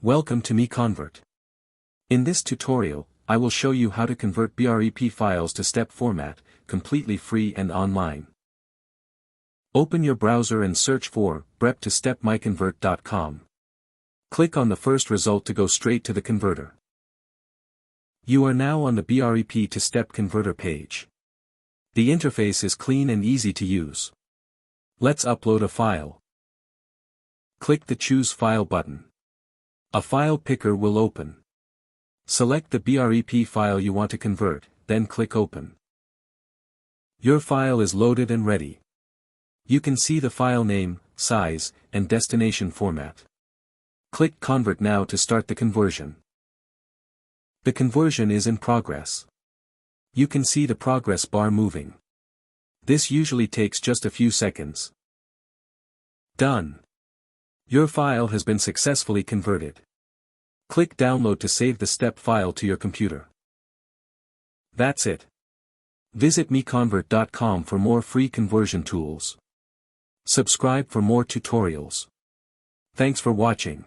Welcome to MiConvert. In this tutorial, I will show you how to convert BREP files to STEP format, completely free and online. Open your browser and search for BREP to STEP MiConvert.com. Click on the first result to go straight to the converter. You are now on the BREP to STEP converter page. The interface is clean and easy to use. Let's upload a file. Click the Choose File button. A file picker will open. Select the BREP file you want to convert, then click Open. Your file is loaded and ready. You can see the file name, size, and destination format. Click Convert now to start the conversion. The conversion is in progress. You can see the progress bar moving. This usually takes just a few seconds. Done. Your file has been successfully converted. Click Download to save the STEP file to your computer. That's it. Visit MiConvert.com for more free conversion tools. Subscribe for more tutorials. Thanks for watching.